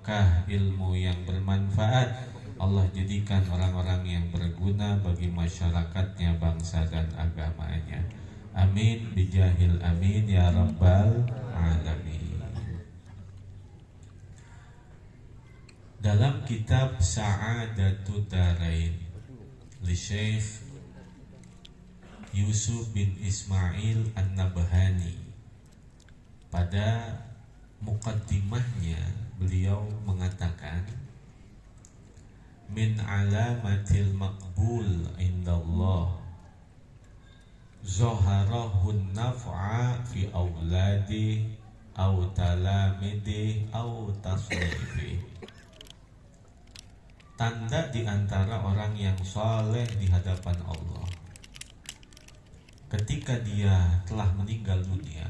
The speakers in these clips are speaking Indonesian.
barokah, ilmu yang bermanfaat. Allah jadikan orang-orang yang berguna bagi masyarakatnya, bangsa dan agamanya. Amin bijahil amin ya rabbal alamin. Dalam kitab Sa'adatud Darain li Syekh Yusuf bin Ismail An-Nabhani, pada muqaddimahnya beliau mengatakan, min alamatil maqbul indallah zaharahun naf'a fi auladi au talamidi au tasnifi. Tanda di antara orang yang soleh di hadapan Allah ketika dia telah meninggal dunia,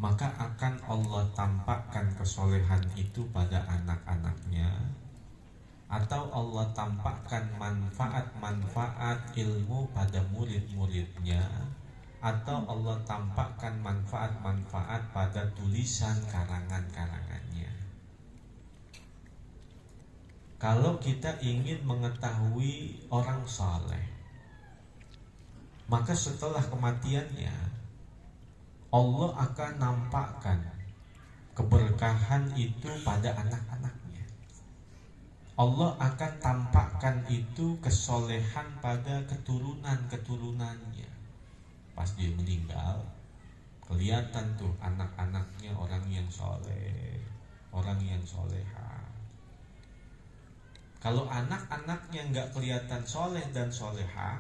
maka akan Allah tampakkan kesolehan itu pada anak-anaknya, atau Allah tampakkan manfaat-manfaat ilmu pada murid-muridnya, atau Allah tampakkan manfaat-manfaat pada tulisan karangan-karangannya. Kalau kita ingin mengetahui orang saleh, maka setelah kematiannya Allah akan nampakkan keberkahan itu pada anak-anaknya. Allah akan tampakkan itu kesolehan pada keturunan-keturunannya. Pas dia meninggal, kelihatan tuh anak-anaknya orang yang soleh, orang yang soleha. Kalau anak-anaknya nggak kelihatan soleh dan soleha,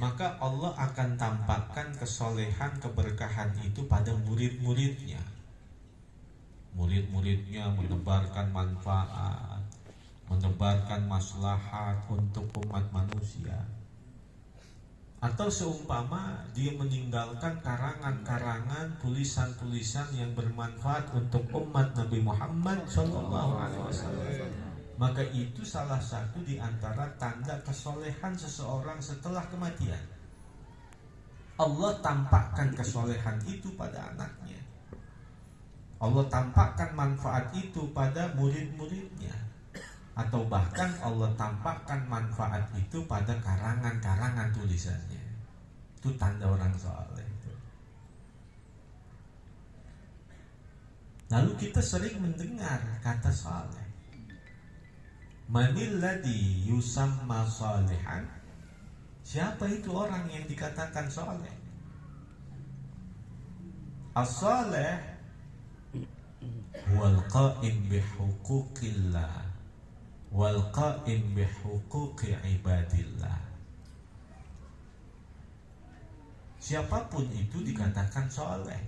maka Allah akan tampakkan kesolehan, keberkahan itu pada murid-muridnya. Murid-muridnya menebarkan manfaat, menebarkan maslahat untuk umat manusia. Atau seumpama dia meninggalkan karangan-karangan, tulisan-tulisan yang bermanfaat untuk umat Nabi Muhammad SAW, maka itu salah satu di antara tanda kesolehan seseorang setelah kematian. Allah tampakkan kesolehan itu pada anaknya. Allah tampakkan manfaat itu pada murid-muridnya. Atau bahkan Allah tampakkan manfaat itu pada karangan-karangan tulisannya. Itu tanda orang soleh. Lalu kita sering mendengar kata soleh. Manil ladzi yusamma salihan? Siapa itu orang yang dikatakan soleh? As-salih wal qa'im bihuquqillah wal qa'im bihuquqi ibadillah. Siapapun itu dikatakan soleh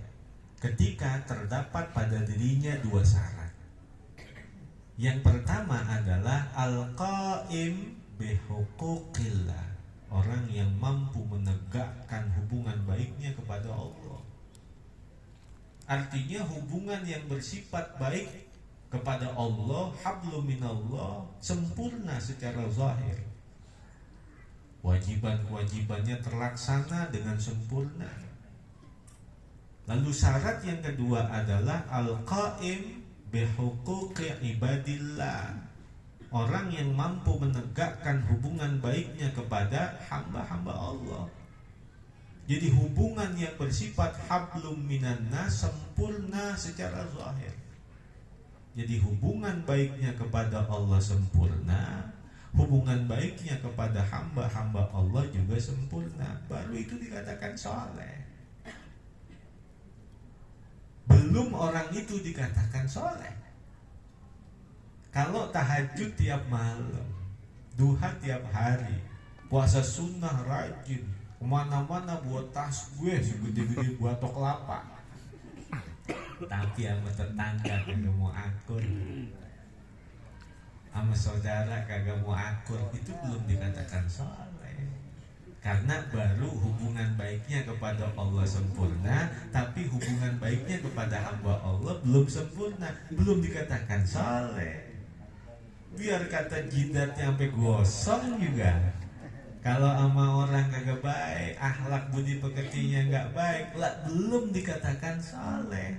ketika terdapat pada dirinya dua syarat. Yang pertama adalah al-qa'im bihuquqillah, orang yang mampu menegakkan hubungan baiknya kepada Allah. Artinya hubungan yang bersifat baik kepada Allah, hablum minallah, sempurna secara zahir. Wajiban-kewajibannya terlaksana dengan sempurna. Lalu syarat yang kedua adalah al-qa'im bihuquqi ibadillah, orang yang mampu menegakkan hubungan baiknya kepada hamba-hamba Allah. Jadi hubungan yang bersifat hablum minannas, sempurna secara zahir. Jadi hubungan baiknya kepada Allah sempurna, hubungan baiknya kepada hamba-hamba Allah juga sempurna. Baru itu dikatakan soleh. Belum orang itu dikatakan soleh. Kalau tahajud tiap malam, duha tiap hari, puasa sunnah rajin, kemana-mana buat tasbih segede-gede batok kelapa, tapi sama tetangga kagak mau akur, sama saudara kagak mau akur, itu belum dikatakan soleh. Karena baru hubungan baiknya kepada Allah sempurna, tapi hubungan baiknya kepada hamba Allah belum sempurna, belum dikatakan soleh. Biar kata jidatnya sampai gosong juga, kalau sama orang kagak baik, akhlak budi pekertinya nggak baik, belum dikatakan soleh.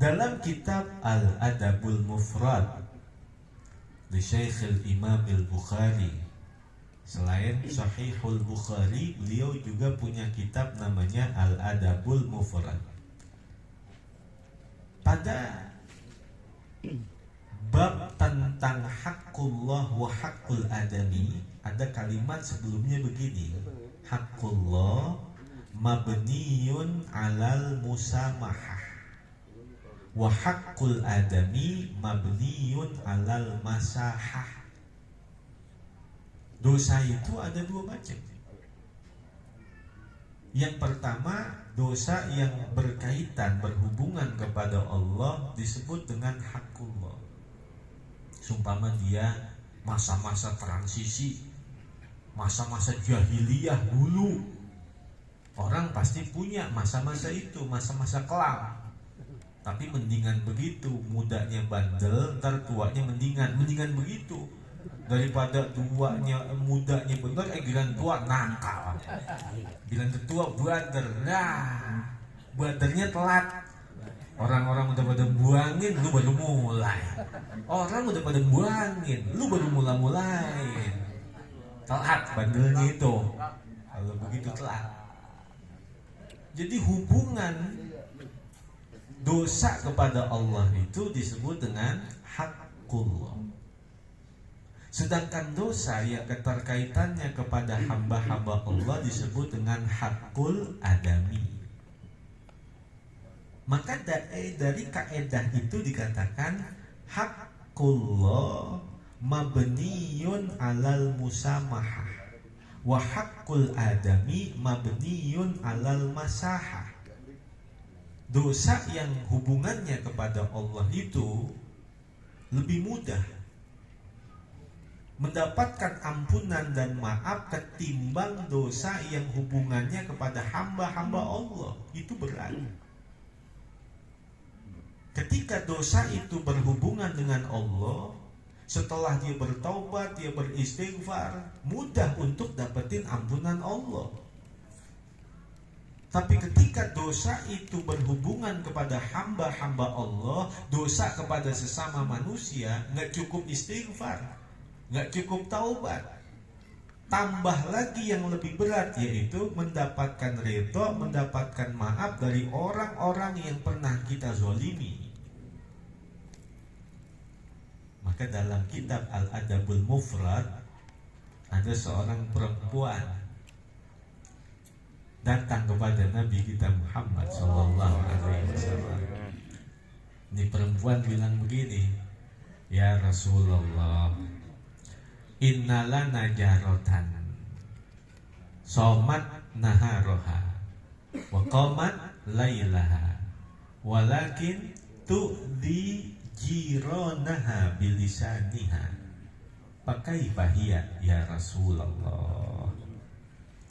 Dalam kitab Al-Adabul Mufrad di Syekhul Imam Al-Bukhari, selain Sahihul Bukhari, beliau juga punya kitab namanya Al-Adabul Mufrad. Pada bab tentang haqqullah wa haqqul adami, ada kalimat sebelumnya begini: haqqullah mabniyun alal musamahah wa haqqul adami mabniyun alal masahah. Dosa itu ada dua macam. Yang pertama, dosa yang berkaitan, berhubungan kepada Allah disebut dengan haqqullah. Sumpama dia masa-masa transisi, masa-masa jahiliyah dulu. Orang pasti punya masa-masa itu, masa-masa kelam. Tapi mendingan begitu, mudanya bandel, ntar tuanya mendingan begitu. Daripada mudanya bener, giliran tua nakal. Giliran tua bader, badernya telat. Orang-orang udah pada buangin, lu baru mulai. Orang udah pada buangin, lu baru mulai. Telat bandelnya itu. Kalau begitu telat. Jadi hubungan dosa kepada Allah itu disebut dengan haqqullah. Sedangkan dosa yang keterkaitannya kepada hamba-hamba Allah disebut dengan haqqul adami. Maka dari kaedah itu dikatakan haqqullah mabniyun alal musamahah wa haqqul adami mabniyun alal masahah. Dosa yang hubungannya kepada Allah itu lebih mudah mendapatkan ampunan dan maaf ketimbang dosa yang hubungannya kepada hamba-hamba Allah. Itu berat. Ketika dosa itu berhubungan dengan Allah, setelah dia bertaubat, dia beristighfar, mudah untuk dapetin ampunan Allah. Tapi ketika dosa itu berhubungan kepada hamba-hamba Allah, dosa kepada sesama manusia, nggak cukup istighfar, nggak cukup taubat, tambah lagi yang lebih berat, yaitu mendapatkan ridho, mendapatkan maaf dari orang-orang yang pernah kita zolimi. Maka dalam kitab Al-Adabul Mufrad ada seorang perempuan datang kepada Nabi kita Muhammad Sallallahu Alaihi Wasallam. Ini perempuan bilang begini, ya Rasulullah, innalana jarotan somat naharoha wa qamat lailaha walakin tu'di jironaha bilisaniha pakaifa hiya ya Rasulullah.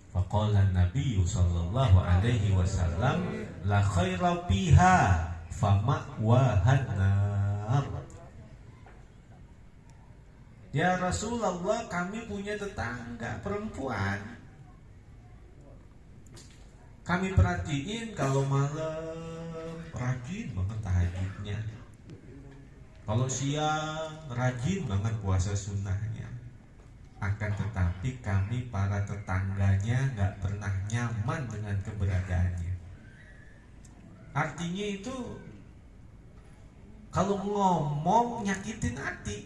Faqala Nabi sallallahu alaihi wasallam la khaira fiha fama'wahan nar. Ya Rasulullah, kami punya tetangga perempuan. Kami perhatiin kalau malam rajin banget tahajudnya. Kalau siang rajin banget puasa sunnahnya. Akan tetapi kami para tetangganya gak pernah nyaman dengan keberadaannya. Artinya itu kalau ngomong nyakitin hati,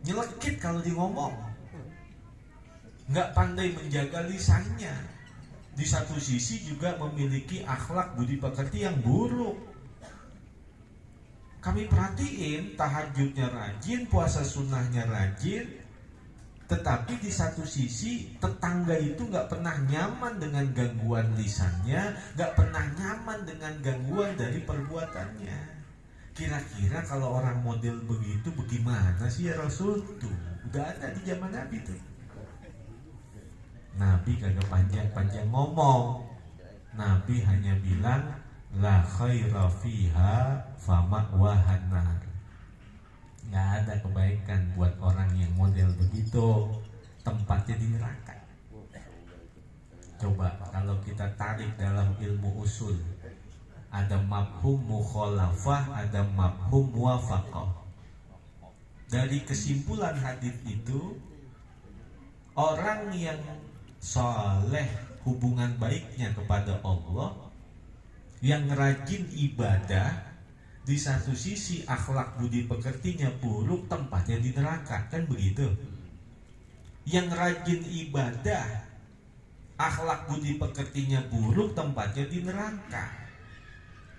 nyelekit kalau di ngomong, gak pandai menjaga lisannya. Di satu sisi juga memiliki akhlak budi pekerti yang buruk. Kami perhatiin tahajudnya rajin, puasa sunnahnya rajin, tetapi di satu sisi tetangga itu gak pernah nyaman dengan gangguan lisannya, gak pernah nyaman dengan gangguan dari perbuatannya. Kira-kira kalau orang model begitu bagaimana sih ya Rasul tuh? Udah ada di zaman Nabi tuh. Nabi kagak panjang-panjang ngomong. Nabi hanya bilang la khaira fiha fama'wahan nar. Nggak ada kebaikan buat orang yang model begitu, tempatnya di neraka. Coba kalau kita tarik dalam ilmu usul, ada mafhum mukhalafah, ada mafhum muwafaqah. Dari kesimpulan hadis itu, orang yang soleh hubungan baiknya kepada Allah, yang rajin ibadah, di satu sisi akhlak budi pekertinya buruk, tempatnya di neraka, kan begitu. Yang rajin ibadah, akhlak budi pekertinya buruk, tempatnya di neraka.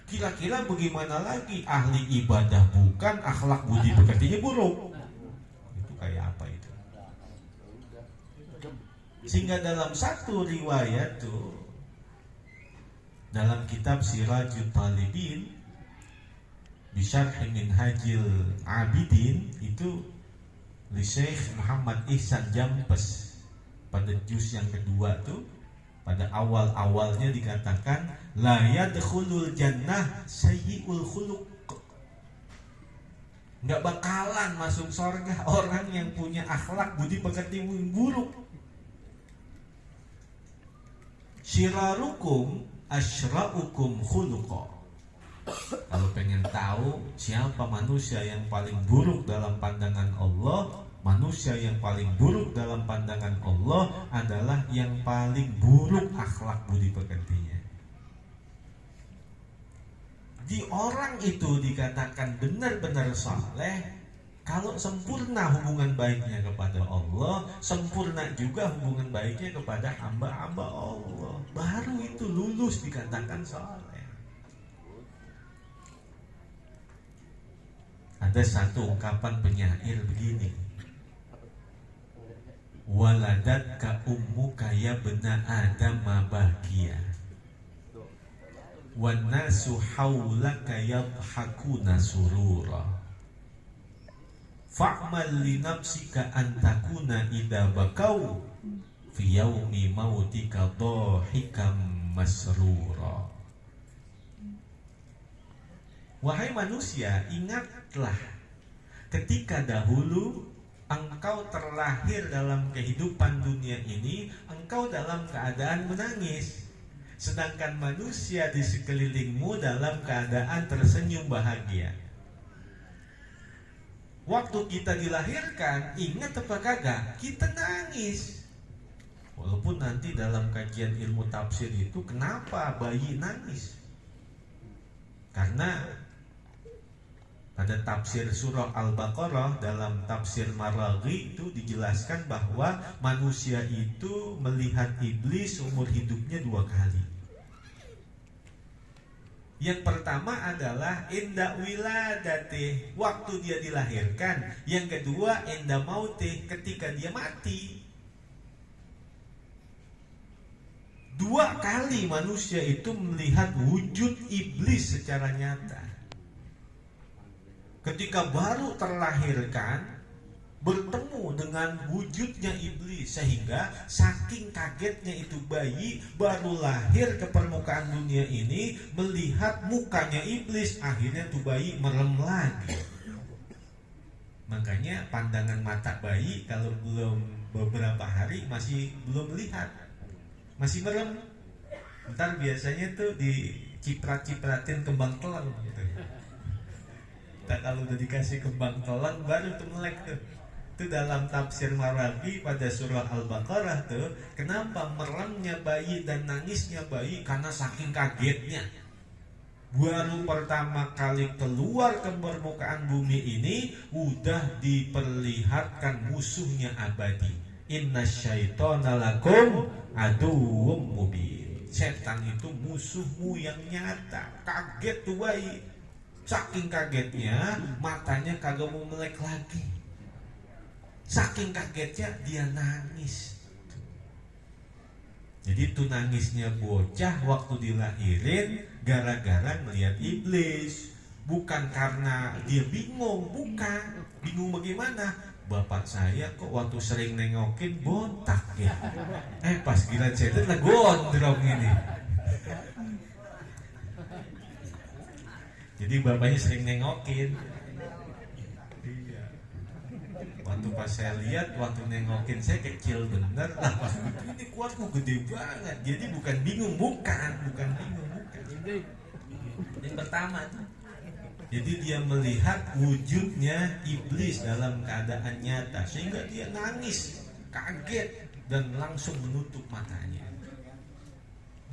Kira-kira bagaimana lagi? Ahli ibadah bukan, akhlak budi pekertinya buruk. Itu kayak apa itu? Sehingga dalam satu riwayat tuh, dalam kitab Sirajul Talibin Bisyarh Minhajil Abidin, itu li Syekh Muhammad Ihsan Jampes, pada juz yang kedua tuh, pada awal-awalnya dikatakan la yadkhulul jannah sayyi'ul khuluq, nggak bakalan masuk surga orang yang punya akhlak budi pekerti buruk. Syirarukum asyra'ukum khuluqa. Kalau pengen tahu siapa manusia yang paling buruk dalam pandangan Allah, manusia yang paling buruk dalam pandangan Allah adalah yang paling buruk akhlak budi pekertinya. Di orang itu dikatakan benar-benar saleh kalau sempurna hubungan baiknya kepada Allah, sempurna juga hubungan baiknya kepada hamba-hamba Allah. Baru itu lulus dikatakan saleh. Ada satu ungkapan penyair begini, waladatka ummuka ya bena adam bakia, wan nasu haulaka yadhakuna surura, fa'mal li nafsika an takuna idza bakau fi yaumi mautika dhahikam masrura. Wahai manusia, ingatlah ketika dahulu engkau terlahir dalam kehidupan dunia ini, engkau dalam keadaan menangis, sedangkan manusia di sekelilingmu dalam keadaan tersenyum bahagia. Waktu kita dilahirkan, ingat apa kagak? Kita nangis. Walaupun nanti dalam kajian ilmu tafsir itu, kenapa bayi nangis? Karena pada tafsir surah Al-Baqarah dalam tafsir Maraghi itu dijelaskan bahwa manusia itu melihat iblis umur hidupnya 2 kali. Yang pertama adalah inda wiladati, waktu dia dilahirkan. Yang kedua inda mauti, ketika dia mati. 2 kali manusia itu melihat wujud iblis secara nyata. Ketika baru terlahirkan, bertemu dengan wujudnya iblis, sehingga saking kagetnya itu bayi baru lahir ke permukaan dunia ini melihat mukanya iblis, akhirnya tuh bayi merem lagi. Makanya pandangan mata bayi kalau belum beberapa hari masih belum melihat, masih merem. Ntar biasanya tuh diciprat-cipratin kembang telang gitu. Nah, kalau udah dikasih kembang telang baru tuh melek tuh. Itu dalam tafsir Maraghi pada surah Al-Baqarah tuh, kenapa meremnya bayi dan nangisnya bayi? Karena saking kagetnya. Baru pertama kali keluar ke permukaan bumi ini udah diperlihatkan musuhnya abadi. Inna syaitana lakum aduwwum mubin. Setan itu musuhmu yang nyata. Kaget tuh bayi. Saking kagetnya matanya kagak mau melek lagi. Saking kagetnya dia nangis. Jadi itu nangisnya bocah waktu dilahirin gara-gara melihat iblis. Bukan karena dia bingung, bukan. Bingung bagaimana? Bapak saya kok waktu sering nengokin botak ya. Pas gila cetet lah gondrong ini. Jadi bapaknya sering nengokin. Iya. Waktu pas saya lihat, waktu nengokin saya kecil bener. Lah pas ini kuatku gede banget. Jadi bukan bingung, bukan bingung. Yang pertama tuh. Jadi dia melihat wujudnya iblis dalam keadaan nyata, sehingga dia nangis, kaget, dan langsung menutup matanya.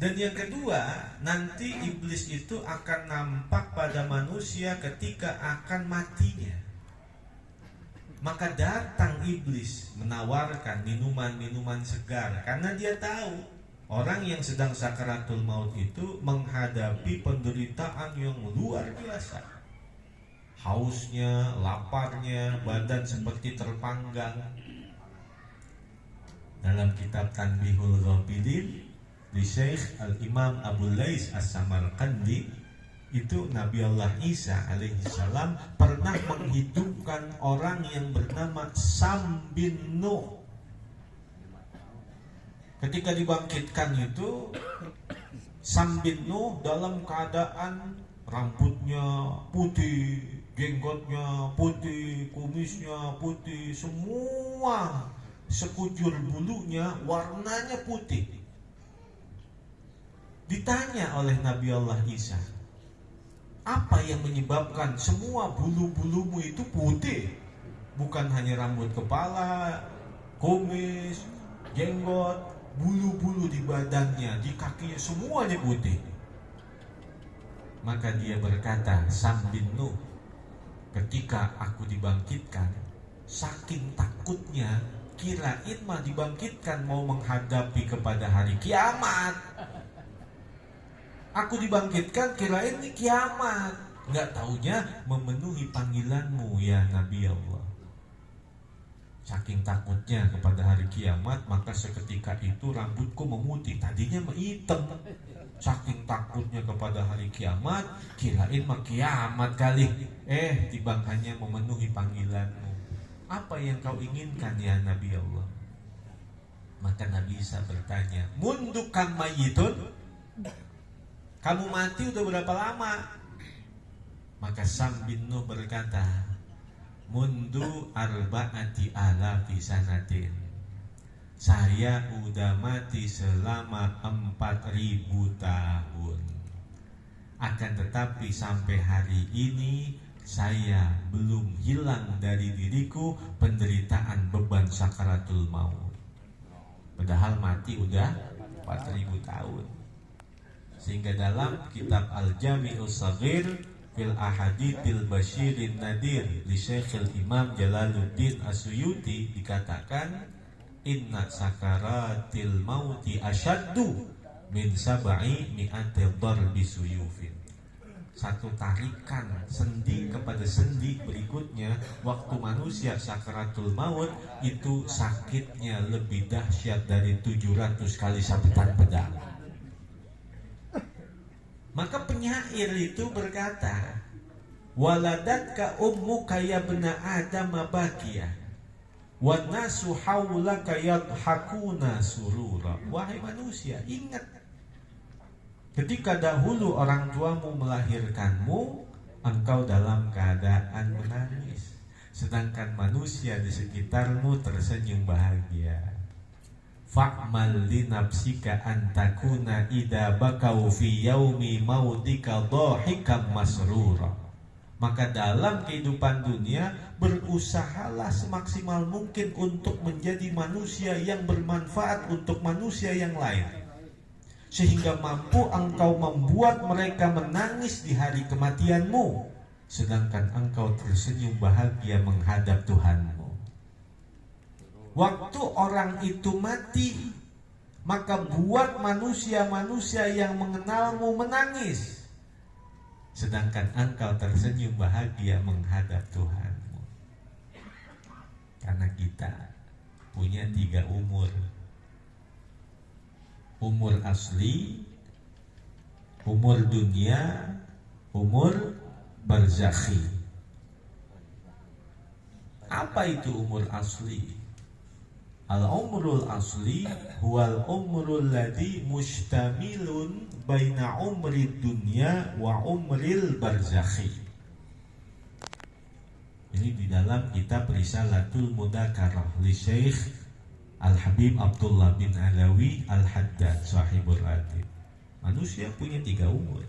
Dan yang kedua, nanti iblis itu akan nampak pada manusia ketika akan matinya. Maka datang iblis menawarkan minuman-minuman segar, karena dia tahu orang yang sedang sakaratul maut itu menghadapi penderitaan yang luar biasa. Hausnya, laparnya, badan seperti terpanggang. Dalam kitab Tanbihul Ghafilin di Syekh Al-Imam Abu Lais As-Samarqandi, itu Nabi Allah Isa alaihi salam pernah menghidupkan orang yang bernama Sam bin Nuh. Ketika dibangkitkan itu, Sam bin Nuh dalam keadaan rambutnya putih, jenggotnya putih, kumisnya putih, semua sekujur bulunya warnanya putih. Ditanya oleh Nabi Allah Isa, apa yang menyebabkan semua bulu-bulumu itu putih? Bukan hanya rambut kepala, kumis, jenggot, bulu-bulu di badannya, di kakinya, semuanya putih. Maka dia berkata, Sam bin Nuh, ketika aku dibangkitkan, saking takutnya, kirain mah dibangkitkan mau menghadapi kepada hari kiamat. Aku dibangkitkan kirain ini kiamat, nggak taunya memenuhi panggilanmu ya Nabi Allah. Saking takutnya kepada hari kiamat, maka seketika itu rambutku memutih, tadinya hitam. Saking takutnya kepada hari kiamat, kirain mah kiamat kali. Tibang hanya memenuhi panggilanmu. Apa yang kau inginkan ya Nabi Allah? Maka Nabi Isa bertanya, mundu kam mayitun? Kamu mati udah berapa lama? Maka Sam bin Nuh berkata, mundu arba'ati alafi sanatin. Saya udah mati selama 4.000 tahun. Akan tetapi sampai hari ini saya belum hilang dari diriku penderitaan beban sakaratul maut. Padahal mati udah 4.000 tahun. Sehingga dalam kitab Al-Jami'ul Shaghir fil Ahadithil Basyirin Nadir di Syekhul Imam Jalaluddin As-Suyuti dikatakan, inna sakaratil mauti asyaddu min sab'i mi'ati darbi suyufin. Satu tarikan sendi kepada sendi berikutnya, waktu manusia sakaratul maut itu sakitnya lebih dahsyat dari 700 kali sabetan pedang. Maka penyair itu berkata, waladatka ummuka ya bna adam bakia wa nasu haulaka yadhakuna surura. Wahai manusia, ingat, ketika dahulu orang tuamu melahirkanmu, engkau dalam keadaan menangis, sedangkan manusia di sekitarmu tersenyum bahagia. Fa'mal li nafsika antakuna idza bakau fi yaumi mautika dhahikam masrura. Maka dalam kehidupan dunia, berusahalah semaksimal mungkin untuk menjadi manusia yang bermanfaat untuk manusia yang lain, sehingga mampu engkau membuat mereka menangis di hari kematianmu, sedangkan engkau tersenyum bahagia menghadap Tuhanmu. Waktu orang itu mati, maka buat manusia-manusia yang mengenalmu menangis, sedangkan engkau tersenyum bahagia menghadap Tuhanmu. Karena kita punya 3 umur. Umur asli, umur dunia, umur barzakhi. Apa itu umur asli? Al-umrul asli huwal umrul ladhi mustamilun baina umrid dunya wa umril barzakhi. Ini di dalam kitab Risalatul Mudzakarah li Syekh Al-Habib Abdullah bin Alawi Al-Haddad Sahibul Adib. Manusia punya 3 umur.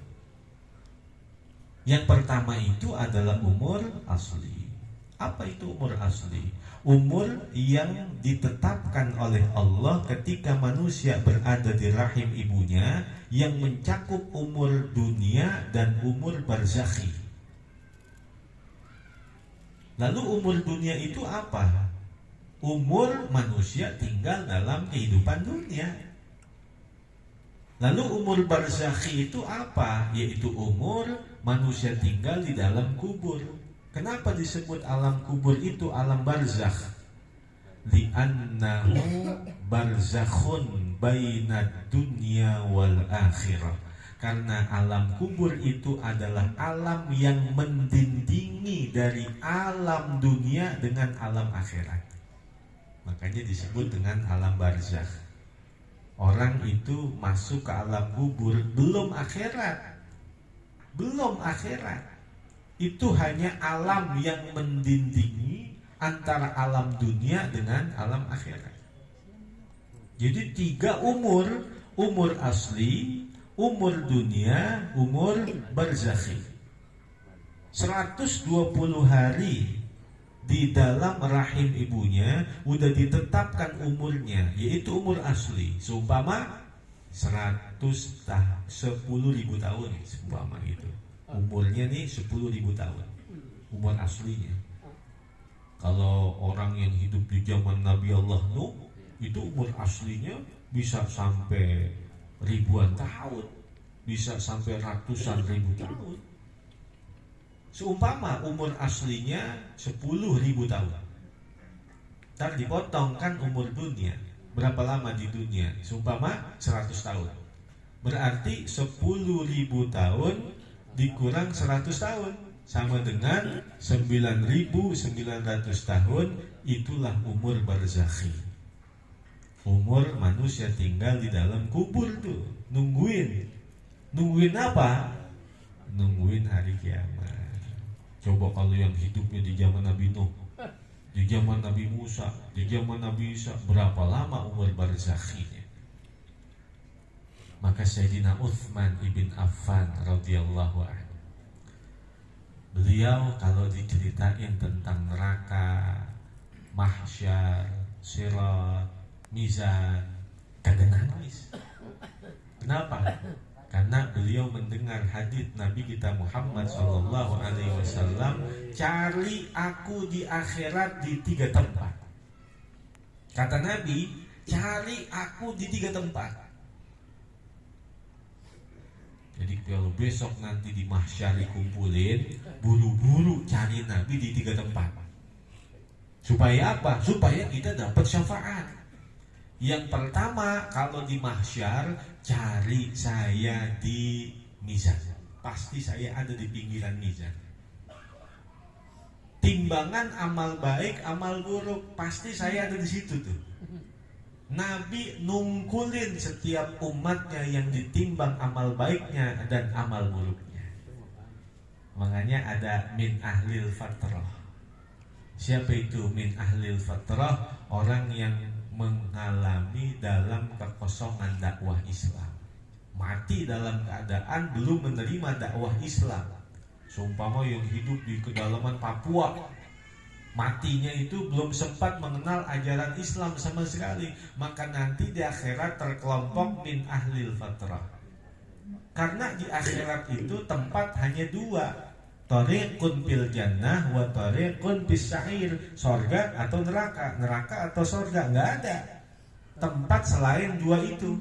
Yang pertama itu adalah umur asli. Apa itu umur asli? Umur yang ditetapkan oleh Allah ketika manusia berada di rahim ibunya, yang mencakup umur dunia dan umur barzakhi. Lalu umur dunia itu apa? Umur manusia tinggal dalam kehidupan dunia. Lalu umur barzakhi itu apa? Yaitu umur manusia tinggal di dalam kubur. Kenapa disebut alam kubur itu alam barzakh? Li'annahu barzakhun bainad dunya wal akhirah. Karena alam kubur itu adalah alam yang mendindingi dari alam dunia dengan alam akhirat. Makanya disebut dengan alam barzakh. Orang itu masuk ke alam kubur belum akhirat. Belum akhirat. Itu hanya alam yang mendindingi antara alam dunia dengan alam akhirat. Jadi 3 umur: umur asli, umur dunia, umur barzakhi. 120 hari di dalam rahim ibunya udah ditetapkan umurnya, yaitu umur asli. Seumpama 10.000 tahun, seumpama gitu. Umurnya nih 10.000 tahun, umur aslinya. Kalau orang yang hidup di zaman Nabi Allah Nuh, itu umur aslinya bisa sampai ribuan tahun, bisa sampai ratusan ribu tahun. Seumpama umur aslinya 10.000 tahun, ntar dipotong kan umur dunia, berapa lama di dunia? Seumpama 100 tahun, berarti 10.000 tahun dikurang 100 tahun sama dengan 9.900 tahun. Itulah umur barzakhi. Umur manusia tinggal di dalam kubur tuh, nungguin apa? Nungguin hari kiamat. Coba kalau yang hidupnya di zaman Nabi Nuh, di zaman Nabi Musa, di zaman Nabi Isa, berapa lama umur barzakhinya? Maka Sayyidina Utsman ibn Affan radhiyallahu anhu, beliau kalau diceritain tentang neraka, mahsyar, sirat, mizan, kagak nangis. Kenapa? Karena beliau mendengar hadits Nabi kita Muhammad SAW, cari aku di akhirat di 3 tempat. Kata Nabi, cari aku di 3 tempat. Jadi kalau besok nanti di mahsyar dikumpulin, buru-buru cari Nabi di 3 tempat. Supaya apa? Supaya kita dapat syafaat. Yang pertama, kalau di mahsyar, cari saya di mizan. Pasti saya ada di pinggiran mizan. Timbangan amal baik, amal buruk, pasti saya ada di situ tuh. Nabi nungkulin setiap umatnya yang ditimbang amal baiknya dan amal buruknya. Makanya ada min ahlil fatrah. Siapa itu min ahlil fatrah? Orang yang mengalami dalam kekosongan dakwah Islam, mati dalam keadaan belum menerima dakwah Islam. Seumpama yang hidup di kedalaman Papua, matinya itu belum sempat mengenal ajaran Islam sama sekali, maka nanti di akhirat terkelompok min ahlil fatrah. Karena di akhirat itu tempat hanya 2, thariqun fil jannah wa thariqun fis sa'ir, surga atau neraka, neraka atau surga, nggak ada tempat selain 2 itu.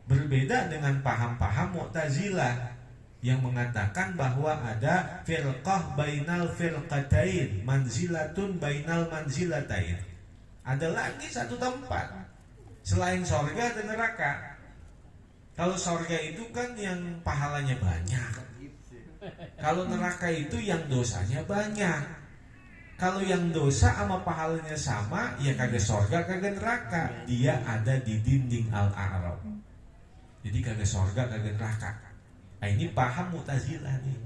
Berbeda dengan paham-paham Mu'tazilah yang mengatakan bahwa ada firqah bainal firqatain, manzilatun bainal manzilatain. Ada lagi satu tempat selain surga dan neraka. Kalau surga itu kan yang pahalanya banyak, kalau neraka itu yang dosanya banyak. Kalau yang dosa sama pahalanya sama, ya kagak surga kagak neraka, dia ada di dinding al-a'raf. Jadi kagak surga kagak neraka. Nah, ini paham Mu'tazilah nih.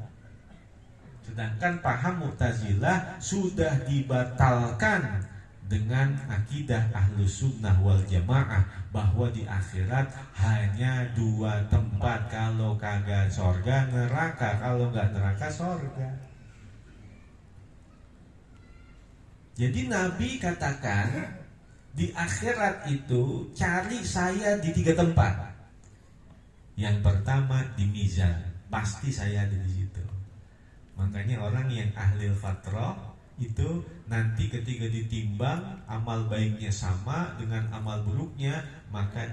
Sedangkan paham Mu'tazilah sudah dibatalkan dengan akidah Ahlus Sunnah wal Jamaah bahwa di akhirat hanya dua tempat, kalau kagak sorga neraka, kalau nggak neraka sorga. Jadi Nabi katakan di akhirat itu cari saya di 3 tempat. Yang pertama di mizan, pasti saya ada di situ. Makanya orang yang ahli fatrah itu nanti ketika ditimbang amal baiknya sama dengan amal buruknya, maka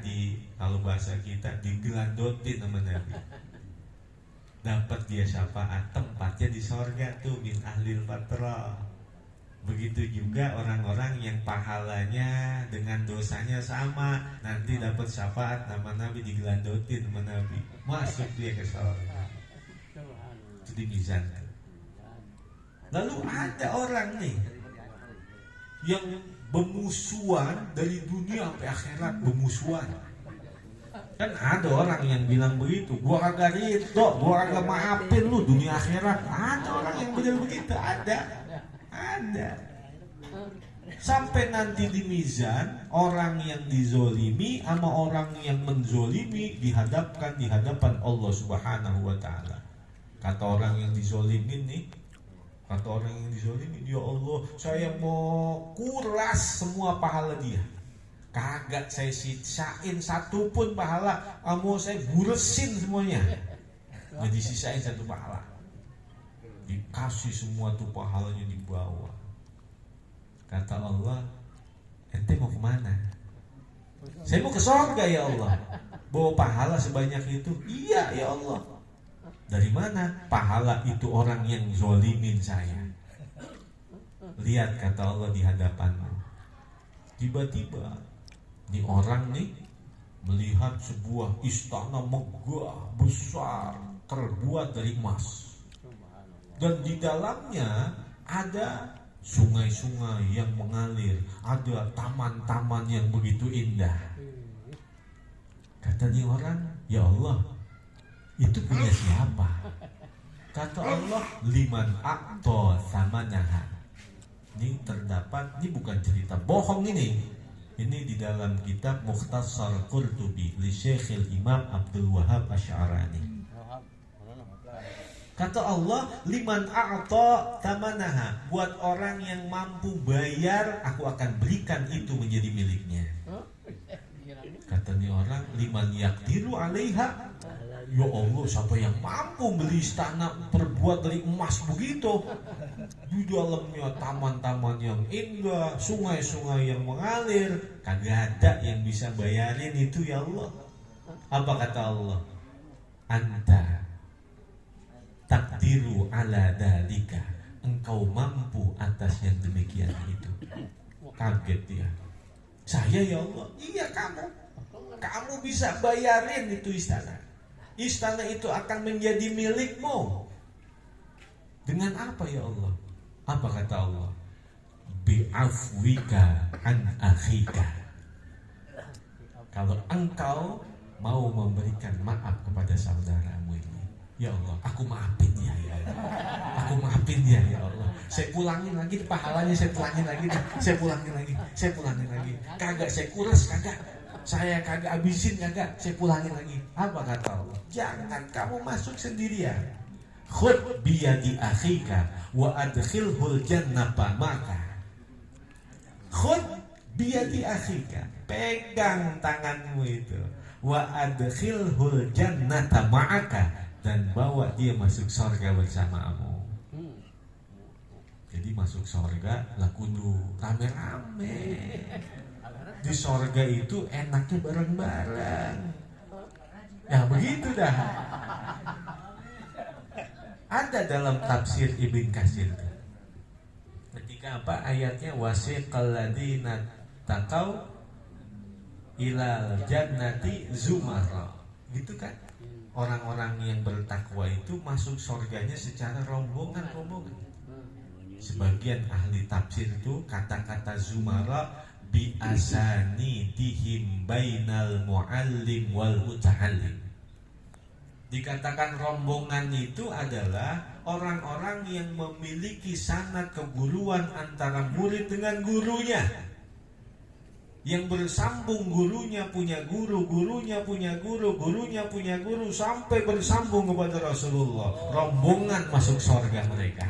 kalau bahasa kita digelandotin sama Nabi. Dapat dia syafaat, tempatnya di sorga tuh min ahli fatrah. Begitu juga orang-orang yang pahalanya dengan dosanya sama, nanti dapat syafaat nama Nabi, digelandotin sama Nabi, masuk dia ke surga. Itu di mizan. Lalu ada orang nih yang bermusuhan dari dunia sampai akhirat, bermusuhan. Kan ada orang yang bilang begitu, gua kagak ridho, gua kagak maafin lu dunia akhirat. Ada orang yang bilang begitu, ada. Sampai nanti di mizan, orang yang dizolimi sama orang yang menzolimi dihadapkan di hadapan Allah Subhanahu wa ta'ala. Kata orang yang dizolimin nih, ya Allah, saya mau kuras semua pahala dia. Kagak saya sisain satu pun pahala, mau saya buresin semuanya. Nggak disisain satu pahala. Dikasih semua tuh pahalanya dibawa. Kata Allah, ente mau kemana? Saya mau ke surga ya Allah. Bawa pahala sebanyak itu? Iya ya Allah. Dari mana? Pahala itu orang yang zolimin saya. Lihat kata Allah di hadapanmu. Tiba-tiba di orang nih melihat sebuah istana megah besar terbuat dari emas. Dan di dalamnya ada sungai-sungai yang mengalir, ada taman-taman yang begitu indah. Kata nih orang, ya Allah, itu punya siapa? Kata Allah, liman aqta samanaha. Ini terdapat, ini bukan cerita bohong ini. Ini di dalam kitab Mukhtasar Qurtubi li Syekhil Imam Abdul Wahab Asy'arani. Kata Allah, liman a'ta tamanaha, buat orang yang mampu bayar, aku akan berikan itu menjadi miliknya. Kata nih orang, liman yaqdiru 'alaiha, ya Allah, siapa yang mampu beli istana terbuat dari emas begitu? Di dalamnya taman-taman yang indah, sungai-sungai yang mengalir, kagak ada yang bisa bayarin itu ya Allah. Apa kata Allah? Anta takdiru ala dalika, engkau mampu atas yang demikian itu. Kaget dia. Saya ya Allah? Iya kamu bisa bayarin itu istana. Istana itu akan menjadi milikmu. Dengan apa ya Allah? Apa kata Allah? Bi'afwika an akhika. Kalau engkau mau memberikan maaf kepada saudaramu ini, ya Allah, aku maafin dia ya Allah. Aku maafin dia ya Allah. Saya pulangin lagi pahalanya, saya pulangin lagi. Kagak saya kuras, kagak. Saya kagak habisin, kagak. Saya pulangin lagi. Apa kata Allah? Jangan kamu masuk sendirian. Khud biyadi akhika wa adkhilhul jannata maka. Khud biyadi akhika, pegang tanganmu itu, wa adkhilhul jannata ma'aka, dan bawa dia masuk surga bersamamu. Jadi masuk surga lah kudu rame-rame. Di surga itu enaknya bareng-bareng. Ya begitu dah. Ada dalam tafsir Ibn Katsir ketika apa ayatnya, wasiqal ladzina taqaw ilal jannati zumara, gitu kan. Orang-orang yang bertakwa itu masuk surganya secara rombongan-rombongan. Sebagian ahli tafsir itu kata-kata zumara bi asanidihim bainal muallim wal muta'allim. Dikatakan rombongan itu adalah orang-orang yang memiliki sanad keguruan antara murid dengan gurunya, yang bersambung, gurunya punya guru, gurunya punya guru, gurunya punya guru, sampai bersambung kepada Rasulullah. Rombongan masuk surga mereka.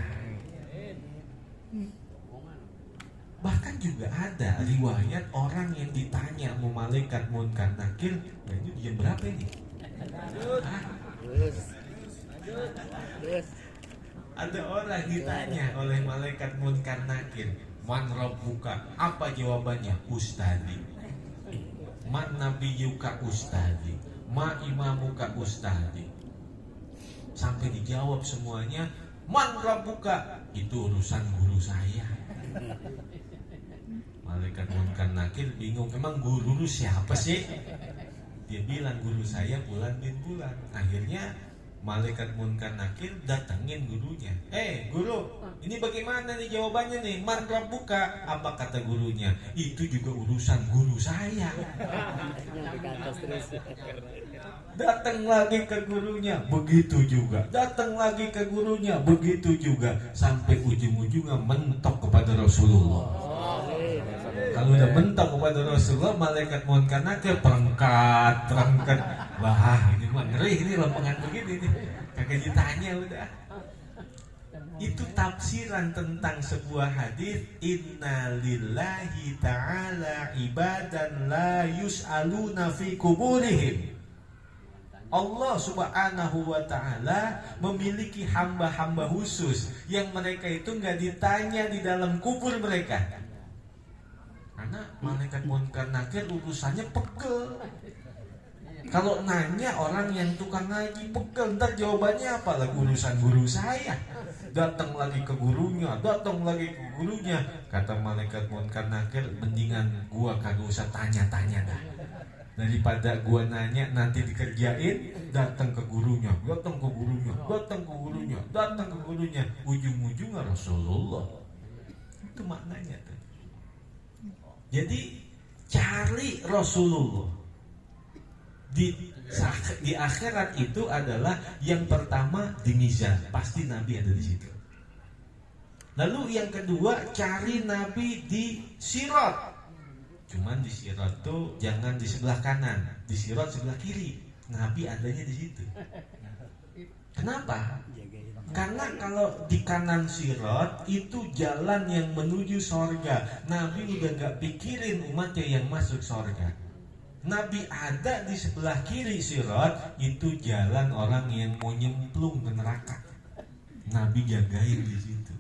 Bahkan juga ada riwayat orang yang ditanya sama malaikat munkar nakir, nah ini jam berapa ini? Ada orang ditanya oleh malaikat munkar nakir, man rabbuka, apa jawabannya? Ustadi. Man nabiyuka ustadi. Ma imamuka ustadi. Sampai dijawab semuanya, man rabbuka, itu urusan guru saya. Malaikat munkar nakir bingung, emang guru lu siapa sih? Dia bilang guru saya Fulan bin Fulan. Akhirnya malaikat munkar nakir datengin gurunya. Guru, ini bagaimana nih jawabannya nih? Man rabbuka. Apa kata gurunya? Itu juga urusan guru saya. Datang lagi ke gurunya, begitu juga. Datang lagi ke gurunya, begitu juga. Sampai ujung-ujungnya mentok kepada Rasulullah. Kalau udah mentok kepada Rasulullah, malaikat munkar nakir perangkat. Wah, ini mah ngeri, ini lempengan begini nih. Kagak ditanya udah. Itu tafsiran tentang sebuah hadis, inna lillahi ta'ala ibadan la yus'aluna fi kuburihim. Allah subhanahu wa ta'ala memiliki hamba-hamba khusus yang mereka itu gak ditanya di dalam kubur mereka. Karena malaikat munkar nakir urusannya pegel. Kalau nanya orang yang tukang ngaji pegel, ntar jawabannya apa? Lagi urusan guru saya. Datang lagi ke gurunya, datang lagi ke gurunya. Kata malaikat munkar nakir, mendingan gua kagak usah tanya-tanya dah. Daripada gua nanya nanti dikerjain, datang ke gurunya, datang ke gurunya, datang ke gurunya, datang ke gurunya. Ujung-ujungnya Rasulullah. Itu maknanya tuh. Jadi cari Rasulullah di akhirat itu adalah yang pertama di mizan, pasti Nabi ada di situ. Lalu yang kedua cari Nabi di sirat. Cuman di sirat tuh jangan di sebelah kanan, di sirat sebelah kiri. Nabi adanya di situ. Kenapa? Karena kalau di kanan sirat itu jalan yang menuju sorga. Nabi udah gak pikirin umatnya yang masuk sorga. Nabi ada di sebelah kiri sirat, itu jalan orang yang mau nyemplung ke neraka. Nabi jagain di situ.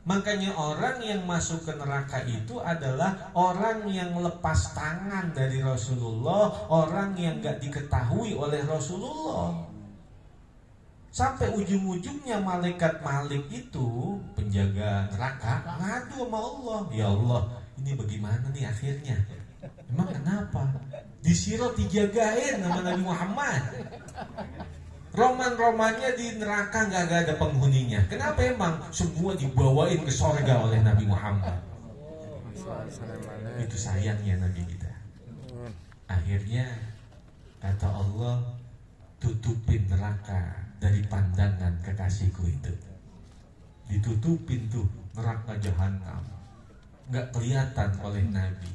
Makanya orang yang masuk ke neraka itu adalah orang yang lepas tangan dari Rasulullah, orang yang gak diketahui oleh Rasulullah. Sampai ujung-ujungnya malaikat Malik itu, penjaga neraka, ngadu sama Allah. Ya Allah, ini bagaimana nih akhirnya? Emang kenapa? Di sirat dijagain sama Nabi Muhammad. Roman-romannya di neraka gak ada penghuninya. Kenapa emang? Semua dibawain ke sorga oleh Nabi Muhammad. Itu sayangnya Nabi kita. Akhirnya kata Allah, tutupin neraka dari pandangan kekasihku itu. Ditutupin tuh neraka jahanam, gak kelihatan oleh Nabi.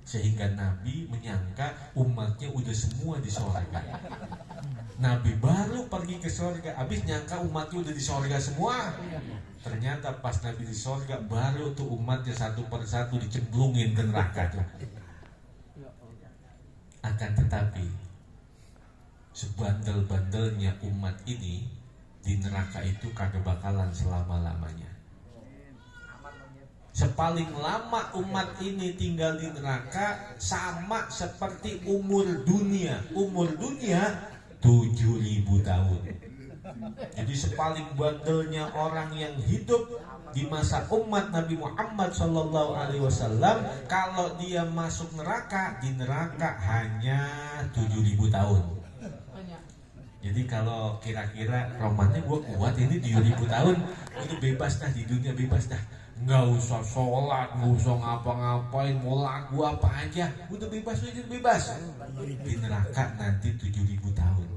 Sehingga Nabi menyangka umatnya udah semua di sorga. Nabi baru pergi ke sorga, habis nyangka umatnya udah di sorga semua. Ternyata pas Nabi di sorga, baru tuh umatnya satu persatu dicemplungin ke neraka tuh. Akan tetapi sebandel-bandelnya umat ini di neraka itu kagak bakalan selama-lamanya. Sepaling lama umat ini tinggal di neraka sama seperti umur dunia. Umur dunia 7.000 tahun. Jadi sepaling bandelnya orang yang hidup di masa umat Nabi Muhammad SAW, kalau dia masuk neraka, di neraka hanya 7.000 tahun. Jadi kalau kira-kira romannya gue kuat ini 7.000 tahun, itu bebas dah di dunia, bebas dah. Nggak usah sholat, nggak usah ngapa-ngapain, mau lagu apa aja, udah bebas aja, bebas. Di neraka nanti 7.000 tahun.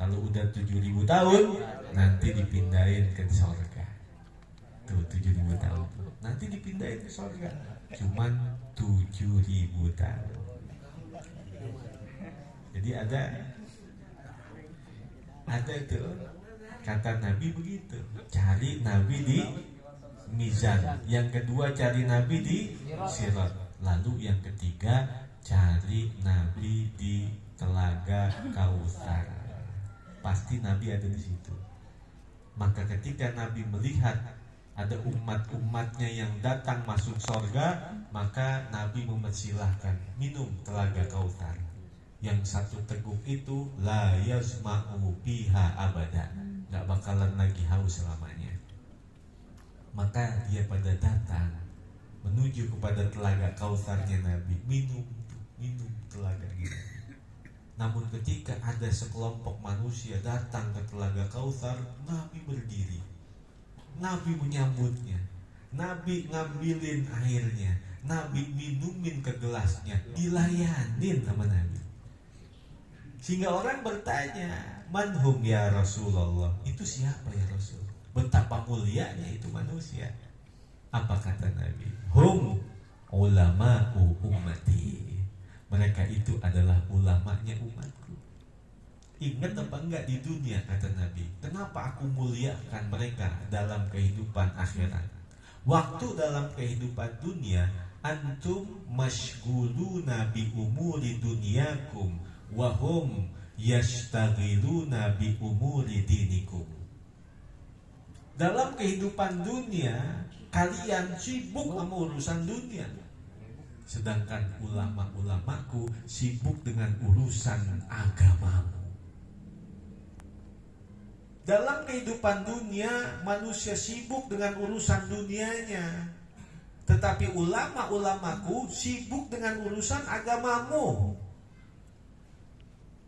Kalau udah 7.000 tahun nanti dipindahin ke surga. Tuh 7.000 tahun nanti dipindahin ke surga. Cuman 7.000 tahun. Jadi ada itu kata Nabi begitu. Cari Nabi di mizan. Yang kedua cari Nabi di sirat. Lalu yang ketiga cari Nabi di telaga Kautsar. Pasti Nabi ada di situ. Maka ketika Nabi melihat ada umat-umatnya yang datang masuk surga, maka Nabi mempersilahkan minum telaga Kautsar. Yang satu teguk itu la yasma'u biha abada, nggak bakalan lagi haus selamanya. Maka dia pada datang menuju kepada telaga Kautsarnya Nabi, minum telaga gitu. Namun ketika ada sekelompok manusia datang ke telaga Kautsar, Nabi berdiri, Nabi menyambutnya, Nabi ngambilin airnya, Nabi minumin ke gelasnya, dilayanin sama Nabi. Sehingga orang bertanya, manhum ya Rasulullah, itu siapa ya Rasul? Betapa mulianya itu manusia. Apa kata Nabi? Hum ulama'u ummati. Mereka itu adalah ulamanya umatku. Ingat apa enggak di dunia, kata Nabi, kenapa aku muliakan mereka dalam kehidupan akhirat? Waktu dalam kehidupan dunia antum masyghuluna bi umuri dunyakum wa hum yastaghiluna bi umuri dinikum. Dalam kehidupan dunia kalian sibuk sama urusan dunia, sedangkan ulama-ulamaku sibuk dengan urusan agamamu. Dalam kehidupan dunia manusia sibuk dengan urusan dunianya, tetapi ulama-ulamaku sibuk dengan urusan agamamu.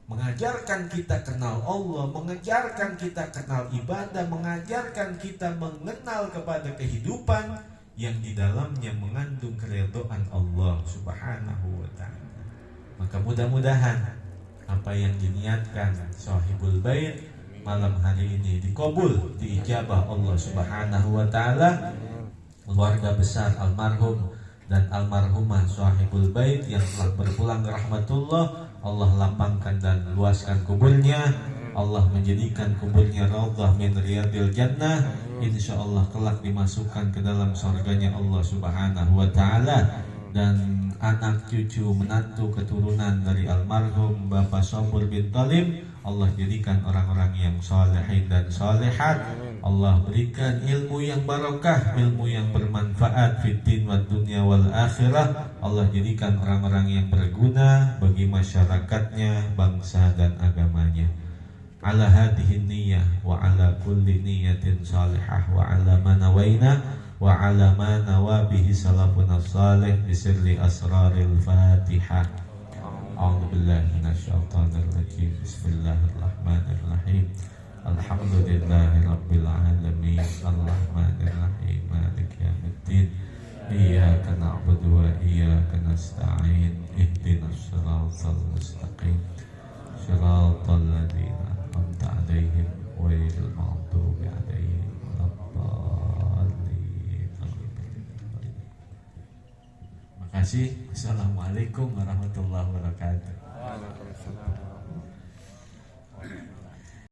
Mengajarkan kita kenal Allah, mengajarkan kita kenal ibadah, mengajarkan kita mengenal kepada kehidupan yang di dalamnya mengandung keridhaan Allah Subhanahu wa ta'ala. Maka mudah-mudahan apa yang diniatkan Sahibul Bait malam hari ini dikabul, diijabah Allah Subhanahu wa ta'ala. Keluarga besar almarhum dan almarhumah Sahibul Bait yang telah berpulang ke rahmatullah, Allah lapangkan dan luaskan kuburnya. Allah menjadikan kuburnya raudhah min riyadil jannah. InsyaAllah kelak dimasukkan ke dalam surganya Allah Subhanahu wa ta'ala. Dan anak cucu menantu keturunan dari almarhum Bapak Sabur bin Talib, Allah jadikan orang-orang yang salihin dan salihat. Allah berikan ilmu yang barakah, ilmu yang bermanfaat fiddin wa dunya wal akhirah. Allah jadikan orang-orang yang berguna bagi masyarakatnya, bangsa dan agamanya. Ala hadhihi niyyah wa ala kulli niyyatin salihah wa ala ma nawaina wa ala ma nawabihi salafuna salih bisirri asraril Fatihah. A'udzu billahi minasyaitonir rajim. Bismillahirrahmanirrahim. Alhamdulillahi rabbil alamin. Arrahmanir rahim. Maliki yaumiddin. Iyyaka na'budu wa iyyaka nasta'in. Ihdinas siratal mustaqim. Siratal ladzina an'amta 'alaihim ghairil maghdubi 'alaihim waladdallin. Terima kasih. Assalamualaikum warahmatullahi wabarakatuh.